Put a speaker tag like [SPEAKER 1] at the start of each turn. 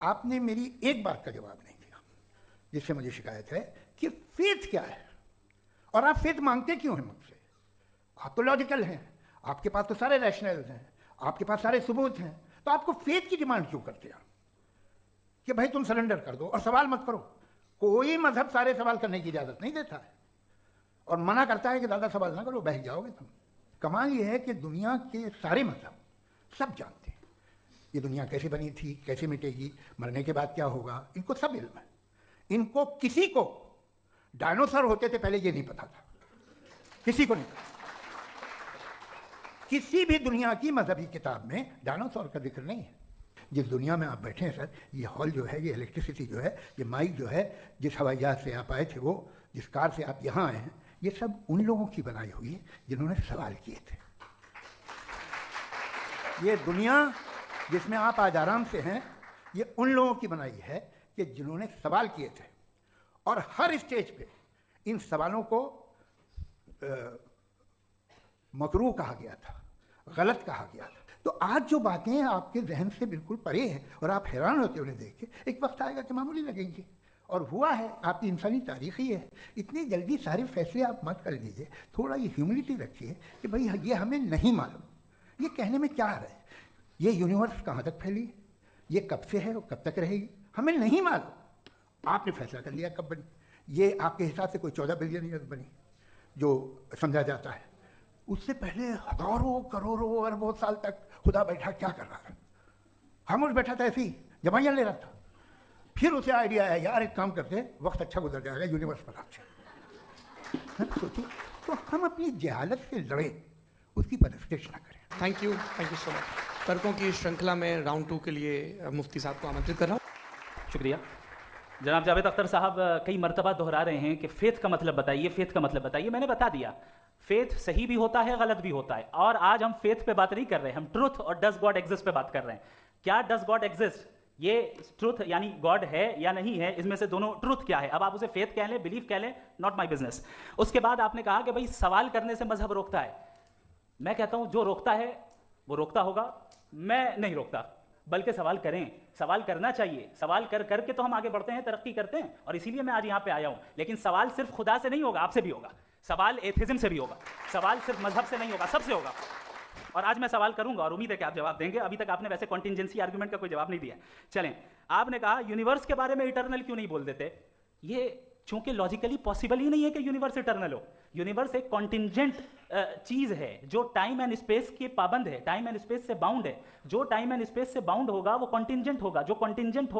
[SPEAKER 1] आपने मेरी एक बात का जवाब नहीं दिया, जिससे मुझे शिकायत है कि फेथ क्या है और आप फेथ मांगते क्यों हैं मुझसे। आप तो लॉजिकल हैं, आपके पास तो सारे रैशनल्स हैं, आपके पास सारे सबूत हैं, तो आपको फेथ की डिमांड क्यों करते हैं कि भाई तुम सरेंडर कर दो और सवाल मत करो। कोई मजहब सारे सवाल करने की इजाजत नहीं देता है और मना करता है कि ज़्यादा सवाल ना करो, बह जाओगे तुम। कमाल ये है कि दुनिया के सारे मजहब सब जानते हैं ये दुनिया कैसे बनी थी, कैसे मिटेगी, मरने के बाद क्या होगा, इनको सब इल्म है। इनको किसी को डायनासोर होते थे पहले ये नहीं पता था, किसी को नहीं पता। किसी भी दुनिया की मजहबी किताब में डायनासोर का जिक्र नहीं है। जिस दुनिया में आप बैठे हैं सर, ये हॉल जो है, ये इलेक्ट्रिसिटी जो है, ये माइक जो है, जिस हवाई जहाज से आप आए थे, वो जिस कार से आप यहाँ आए हैं, ये सब उन लोगों की बनाई हुई है जिन्होंने सवाल किए थे। ये दुनिया जिसमें आप आज आराम से हैं, ये उन लोगों की बनाई है कि जिन्होंने सवाल किए थे और हर स्टेज पे इन सवालों को मकरूह कहा गया था, गलत कहा गया था। तो आज जो बातें आपके जहन से बिल्कुल परे हैं और आप हैरान होते हो उन्हें देख के, एक वक्त आएगा कि मामूली लगेंगे। और हुआ है, आपकी इंसानी तारीख ही है। इतनी जल्दी सारे फैसले आप मत कर लीजिए, थोड़ा ये ह्यूमिलिटी रखिए कि भाई ये हमें नहीं मालूम। ये कहने में क्या आ रहा है, ये यूनिवर्स कहाँ तक फैली, ये कब से है और कब तक रहेगी, हमें नहीं मालूम। आपने फैसला कर लिया कब बनी, ये आपके हिसाब से कोई 14 बिलियन ईयर बनी जो समझा जाता है। उससे पहले हजारों करोड़ों अरबों साल तक खुदा बैठा क्या कर रहा था, खामोश बैठा था, ऐसी जमाइयाँ ले रहा था। फिर उसे आइडिया आया, यार एक काम करते, वक्त अच्छा गुजर जाएगा, यूनिवर्स बना से सोचिए। तो हम अपनी जहालत से लड़े, उसकी परस्तिश ना करें।
[SPEAKER 2] Thank you so much. तर्कों की श्रृंखला में राउंड 2 के लिए मुफ्ती साहब को आमंत्रित कर रहा हूँ।
[SPEAKER 3] शुक्रिया। जनाब जावेद अख्तर साहब कई मरतबा दोहरा रहे हैं कि फेथ का मतलब बताइए, फेथ का मतलब बताइए। मैंने बता दिया, फेथ सही भी होता है, गलत भी होता है। और आज हम फेथ पे बात नहीं कर रहे, हम ट्रुथ और डज गॉड एग्जिस्ट पे बात कर रहे हैं। क्या डज गॉड एग्जिस्ट, ये ट्रुथ यानी गॉड है या नहीं है, इसमें से दोनों ट्रुथ क्या है। अब आप उसे फेथ कह लें, बिलीफ कह लें, नॉट माई बिजनेस। उसके बाद आपने कहा कि भाई सवाल करने से मजहब रोकता है। मैं कहता हूं जो रोकता है वो रोकता होगा, मैं नहीं रोकता, बल्कि सवाल करें, सवाल करना चाहिए। सवाल कर करके तो हम आगे बढ़ते हैं, तरक्की करते हैं, और इसीलिए मैं आज यहाँ पे आया हूँ। लेकिन सवाल सिर्फ खुदा से नहीं होगा, आपसे भी होगा। सवाल एथिज्म से भी होगा, सवाल सिर्फ मजहब से नहीं होगा, सबसे होगा। और आज मैं सवाल करूंगा और उम्मीद है कि आप जवाब देंगे। अभी तक आपने वैसे कॉन्टिंजेंसी आर्गुमेंट का कोई जवाब नहीं दिया। चलें, आपने कहा यूनिवर्स के बारे में इटर्नल क्यों नहीं बोल देते। ये चूंकि लॉजिकली पॉसिबल ही नहीं है कि यूनिवर्स इटर्नल हो। यूनिवर्स एक कॉन्टिंजेंट चीज है जो टाइम एंड स्पेस के पाबंद है, टाइम एंड स्पेस से बाउंड है। जो टाइम एंड स्पेस से बाउंड होगा वो कॉन्टिंजेंट होगा, जो कॉन्टिंजेंट